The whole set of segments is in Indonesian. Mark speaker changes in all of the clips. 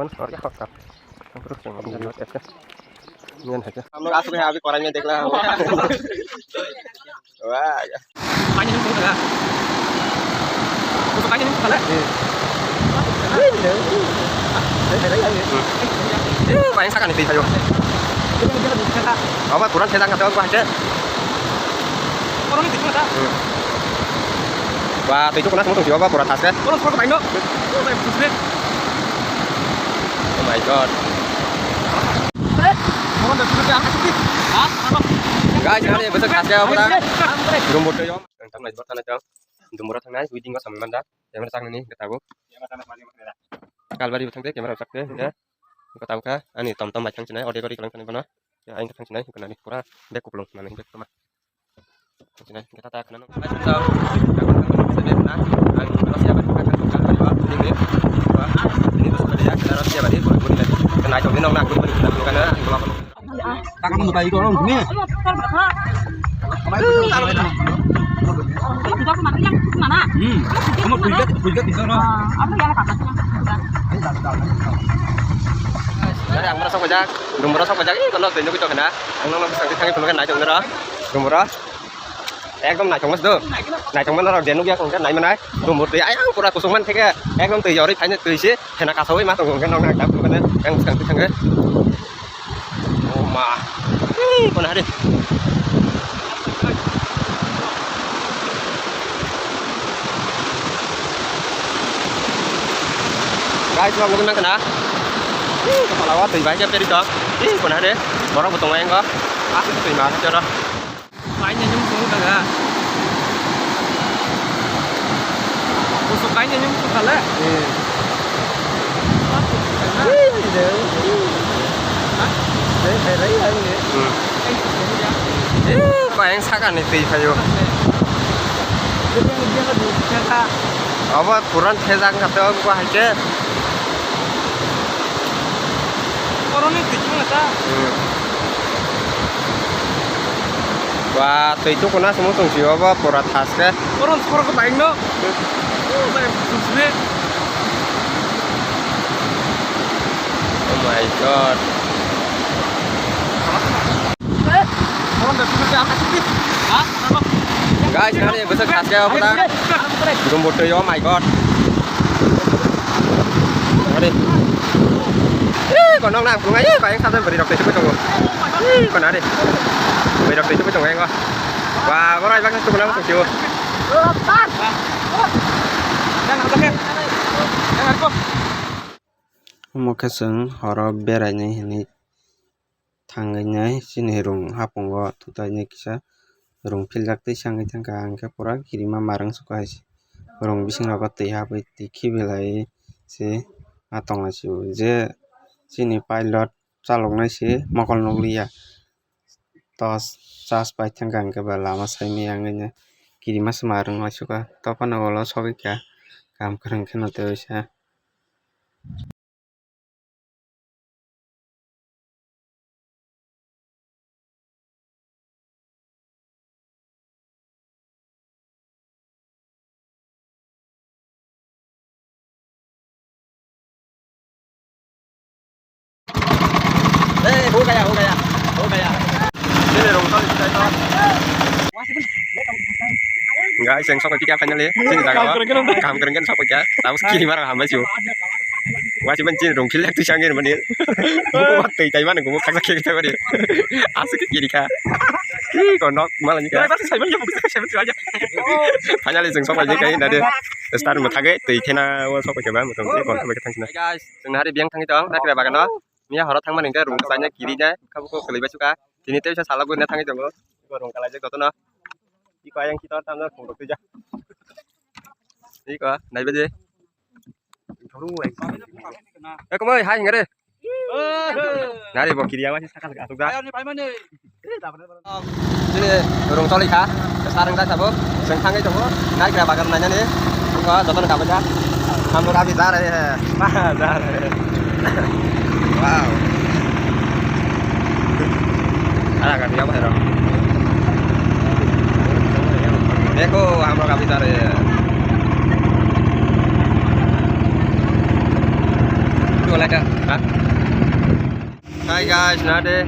Speaker 1: naman sorry ako kap. Terus yang ngomong buat es. Nian aja. Kamu langsung ya habis orangnya deklah. Wah, ya.
Speaker 2: Kayaknya ini sudah. Kayaknya ini sudah.
Speaker 1: Paling sakan itu sayo. Apa kurang saya tangkap apa aja.
Speaker 2: Orang itu cuma tak.
Speaker 1: Wah, itu kena semua tuh apa kurang tas kan?
Speaker 2: Orang sekolah main dok.
Speaker 1: Oh my god.
Speaker 2: Orang dah sudah angkat sih. Hah? Apa?
Speaker 1: Guys, ini besar kasih apa dah? Belum bodoh yom. Tentang naik bertanah jauh. Untuk murah tengah, wedding gak sama manda. Yang mana tangan ini kita tahu. Kalau bari betang deh, kamera rusak deh, ya. Kita tahu kah? Ani tom-tom macam cina, ode kelang cina kono. Ya, aing ketang cina, bukan ani pura. Dek kupulung, mana dek sama. Cina, kita tak kenal. Kita bisa deh, nah. Aing terus siapa juga kan bukan bari wah, ini. Ini terus bari ya, kita harus siapa deh, boleh lagi. Kena itu nong nak, boleh kita bukan ada, kita lapor.
Speaker 2: Tak kamu bayi orang sini.
Speaker 3: Kita kemarin yang mana?
Speaker 2: Kamu buigat di sana.
Speaker 3: Apa yang kakaknya?
Speaker 1: Jadi ang merasa pajak, belum merasa pajak ini kalau tunjuk itu kena, ang nong bisa ditangani penuh naik jomnya roh, belum merah. Ekdom naik jomnya tuh, naik jomnya roh dia nunggu ya kan naik mana, belum murti, ayang pura kusungan kayak, ekdom tuh jauh hanya tuh sih, kena kasoi mah tuh kan nong naik jom kan, yang sekarang tuh kan, oh mah, pernah deh. Guys, mau ngomong kena. Kepala awak tùy bãi jadi dong. Pernah deh. Orang potong ayam kok. Itu tùy mà cho đó.
Speaker 2: Kayaknya nyungsung enggak. Busuk kayaknya nyungsung kali.
Speaker 1: Đấy anh nhỉ. Có anh sắc anh tùy phải vô. Apa kurang sedang kata gua aja.
Speaker 2: Orang itu cuma tak.
Speaker 1: Wah, itu kena semua fungsi apa pura tas ke?
Speaker 2: Orang sekolah ke baik dok. Saya sini.
Speaker 1: Oh my god.
Speaker 2: Orang dah sudah angkat sih. Hah? Apa?
Speaker 1: Guys, ini besar kasih apa dah? Belum bodoh ya, oh my god. Ini. Còn ông nào cũng ấy, và anh sao thêm beri đọc từ trong còn nào đi, beri đọc từ trong anh coi. Và có ai bác tôi nói không chịu. Một cái sừng họ ra bè này này thằng cái này xin herung hapong go tụi tay này kisah rung pilak teh sang cái thằng cái pura kirima marang suka sih rung bising rapat teh apa tiki belai sih atong asyik je sini pilot calon sih makal nulia tos sas pai thang ke bala mas sai mi angnya kirima semarang masuk ka topan awalo sobi ka kam kereng kena teh sih. Hô kaya. Ini rongtol kita itu. Enggak, iseng sok iki apa nyale? Sini tak apa. Kam keren sok ya. Tahu sekali marah hamba sih. Wah sih benci rong kilek tuh sangin menir. Gua mati cai mana gua kakak kita menir. Asik jadi ka. Ih, konok malah juga. Saya banyak bukan saya aja. Hanya iseng sok aja kayak ada. Start một thằng ấy tùy thế nào sok cái bán một thằng còn cái thằng này. Guys, từng hari biang thằng itu, nak kira bagan no. Mia horot thang maning ka rung banyak kirinya kamu kok kelibet suka. Sini tuh bisa salah gue thang itu gua. Gua rung kala aja kau tuh no. Iko yang kita tahu no kok tuh aja. Iko, naik aja. Kamu ơi, hai người đây. Nãy đi bỏ kiri awas sakal gak tugas. Sini dorong toli kah? Sekarang kita cabut. Sengkang itu coba. Naik ke bagan nanya nih. Kok jodoh enggak baca? Kamu kami tar ya. Tar. Wow. Ada kan dia apa ya? Eko, kamu kami tar ya.
Speaker 2: lại dah.
Speaker 1: Hai guys, nade.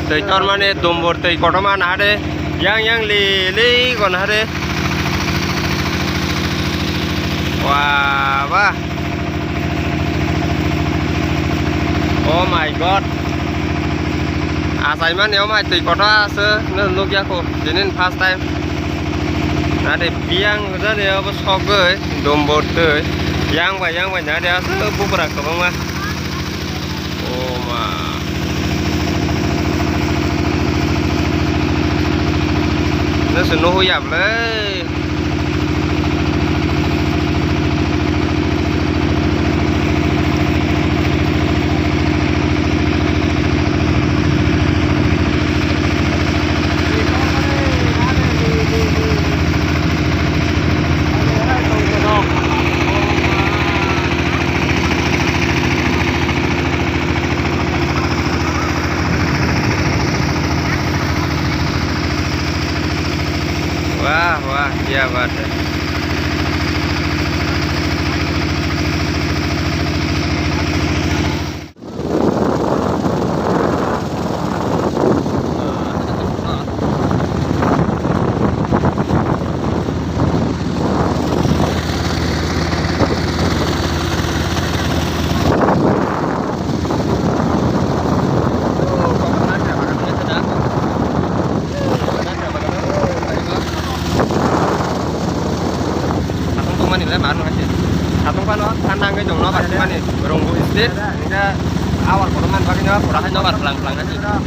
Speaker 1: Tei tor mane dombor tei kotoma nade. Yang li kon nade. Wah, wah. Oh my god. Asai man yo mai tei kota se nuk ya ko. Jinin first time. Nade biang nade apa soge dombor tei. Yang ba nade ase bubra ko ma. Oh ma. Nó sẽ nô dập đấy. Wah, wah, iya banget. Atong kan kandang ke jong no pas mani ronggo istit ini awal koruman bagenya purahan no pelang-pelang aja.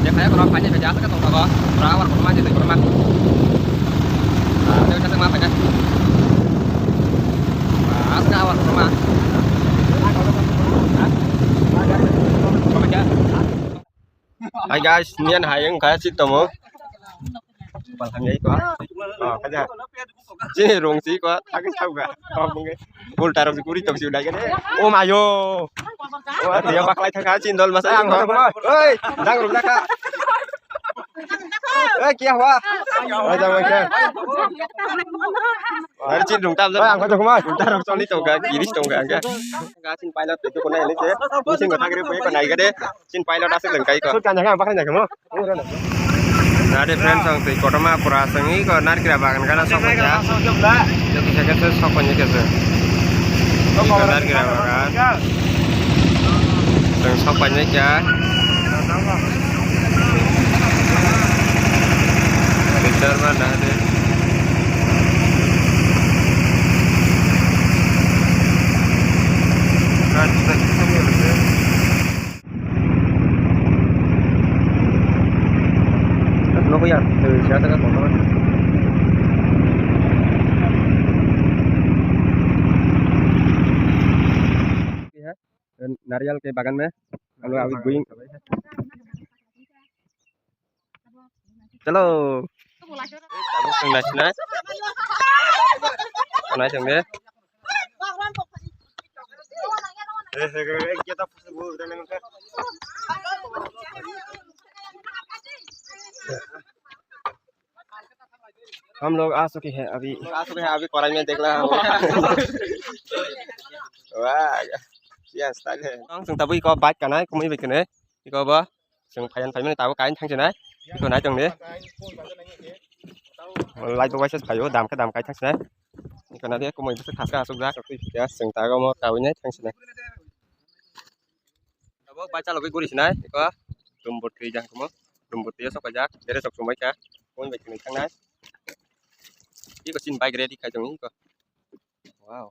Speaker 1: Ya kayak kurang banyak kerja ke tong toko. Awal koruman itu koruman. Nah, itu sama apa ya? Pas awal koruman. Hai guys, nian hayang kayak situ mau. Palangnya itu oh kaja sini rong sih kok aku tahu gak oh mungkin pul taruh di kuri tapi sudah gede oh mayo oh dia pakai thang cindol mas ang oi dang rung kak kia wa aja macam hari cin rung tam ang kau cuma taruh soal itu gak kiri itu gak cin pilot itu kau naik sih mungkin nggak tahu kiri kau naik gede cin pilot asal lengkai kau kan jangan pakai jangan Nade friends ang tei kotoma purasangi ko nar kira bagan kana soknya jadi saya kata soknya kese ini nar kira bagan dan soknya ya bicar mana deh kan sambil deh nó có dàn từ xe tới các con नारियल के बागान में हम लोग अभी गोइंग चलो हम लोग आ चुके हैं अभी कॉलेज में देख रहा हूँ वाह क्या स्टाइल है chúng ta với có bike cả này cũng mấy việc này thì có bơ chúng phải mấy tao cái thằng trên này còn nãy chừng đấy lại tôi quay sẽ phải đàm cái thằng trên này còn nãy cũng mình sẽ thả ra xuống rác rồi thì chúng ta có một tàu nhé thằng trên này bơ bike cho là cái curi trên này có dùng bột thì chẳng có dùng bột tía sọc cái rác để sọc xuống mấy cá cũng việc này thằng này chỉ có xin bike ready cái trongนี้có wow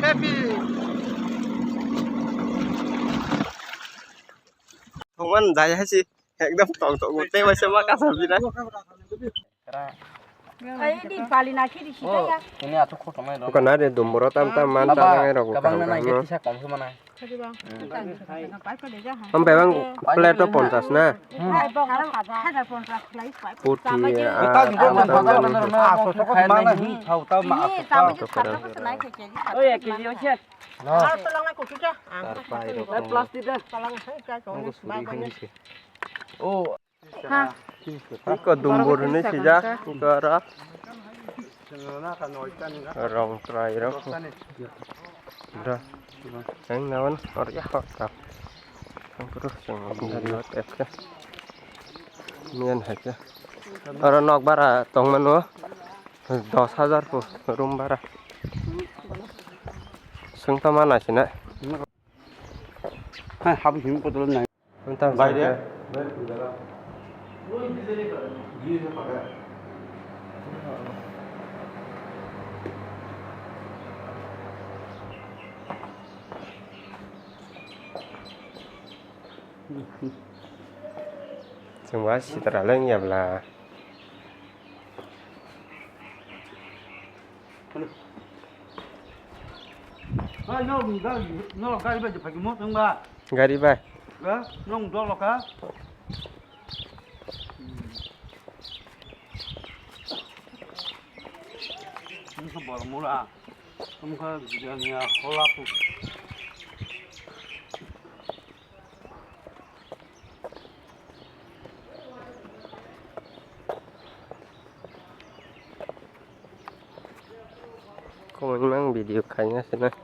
Speaker 1: happy Thongman jaya sih ekdom tong gote wase ma kasabi na
Speaker 3: Ay, di bali na kiri sida ya.
Speaker 2: Ini atuh kok tomai dong.
Speaker 1: kon ade dumboro tam tam man ta ngai ro
Speaker 2: Kabang na naik kisah kom semana.
Speaker 3: Jadi bang. Pai ko deja ha.
Speaker 1: am bang plate 50 na
Speaker 3: Hai bang, ada kontrak lagi pai.
Speaker 1: puti
Speaker 2: Kita juga masalah benar-benar sosok mana nih tahu tahu maaf.
Speaker 3: Ini tahu je kata ko naik ke jadi.
Speaker 2: Oh ya kiri ocet.
Speaker 3: Ah, tolong aku sudah.
Speaker 2: Plastik dah.
Speaker 3: Tolong saya kau banyak.
Speaker 2: Oh.
Speaker 1: ko dumbor ni sija kara rong trai ro dah sang nawan or ya hot ang terus sang dari hot ka mian haja ora nok bara tong mano 10,000 po room bara sung tamana sina
Speaker 2: Hai habis ini betul nih.
Speaker 1: entah bayar semua si terlalu ya belah
Speaker 2: Ah no kali baca pakai motor enggak?
Speaker 1: gari bay
Speaker 2: Enggak, nong dong lo kah? Ini sebuah mula. Kamu kan jangan kolak tuh.
Speaker 1: kok memang video kayaknya sih nah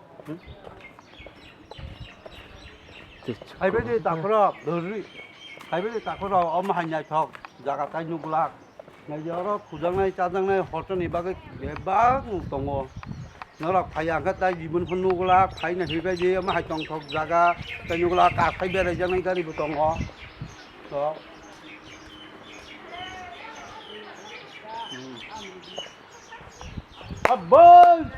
Speaker 2: Hai bây giờ tao có rồi. Hai bây giờ tao có rồi ông hành nhà thọ, giá cả tay nhục lạc. Ngày giờ đó khu dân này, cha dân này họ cho này bác cái để bác tổng ngô. Nó là phải ăn cái tay gì bên phân nhục lạc, phải này thì cái gì mà hai tổng thọ giá cả tay nhục lạc cả phải biết là dân này cái gì bên tổng ngô. Đó. Abang.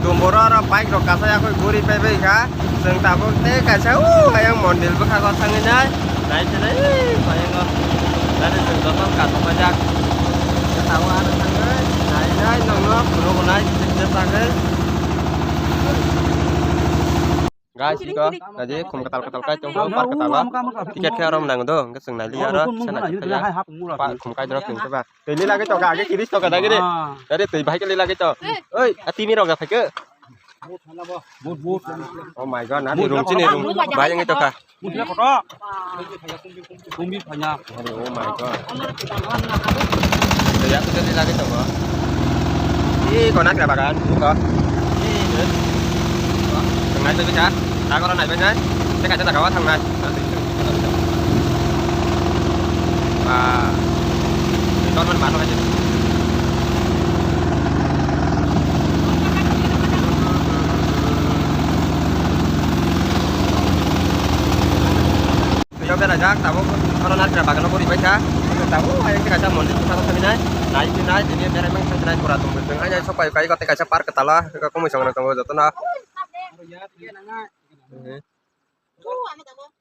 Speaker 1: dumboro ora bike ro kasaya koi guri pai ka sing tabo te kasau hayang mondel ba ka thang nai nai te nai hayang dari sing doton ka to pajak tahu ada thang nai nai nong no pro nai te ta ke guys ko jadi kum katal kai trong par katal tiket ke rom nang do ke sing nai lia ro sana ka pa kum kai ro king ba te lila ke to ga ke kiris to ka da ke dari te bai ke lila ke to oi ati mi ro ga phải ke
Speaker 2: Bút.
Speaker 1: oh my god nanti room sini room bayang itu kah
Speaker 2: Bút ya kok. Kumbi banyak.
Speaker 1: oh my god ya kita lihat lagi coba ini konak ya bagan kok ini tengah itu bisa ta có này bên đấy tất cả chúng ta có thằng này và con mình bán nó chứ cho biết là chắc tao có nó là bagan nó có đi baca tahu ayang kita mau di sana kami naik ini biar emang saya naik kurang tunggu tengah aja supaya kayak kata kaca park ketala aku mau sangat tunggu jatuh nah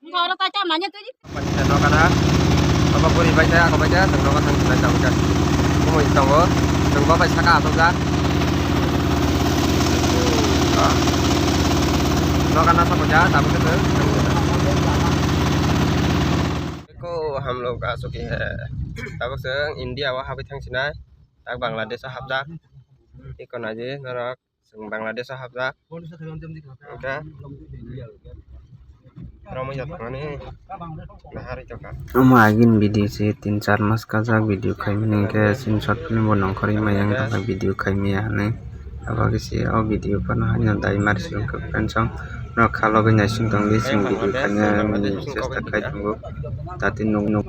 Speaker 3: Ngoro ta cha nanya tu ji.
Speaker 1: macam no kana apa puri baca aku baca tengok kan kita jauh kan aku mau tunggu baca saka atau enggak no kana सब baca tapi itu को हम लोग आ चुके हैं तब से इंडिया वहाँ पे थंग सिना तक बांग्लादेश हफ्ता एक को नाजे नरक संग बांग्लादेश हफ्ता ओके रामो जाता ने नहारी तो का
Speaker 4: हम आगिन वीडियो से 3-4 मास का जा वीडियो खाइमिने के स्क्रीनशॉट फिल्म बनong खरि mayang ta वीडियो खाइमिया हने अब किसी और वीडियो पर हanya dai marsiung ke pensong no kalau ganya sing tong li sing video खाइने मनि चेष्टा खाइ दंगो ताति नुक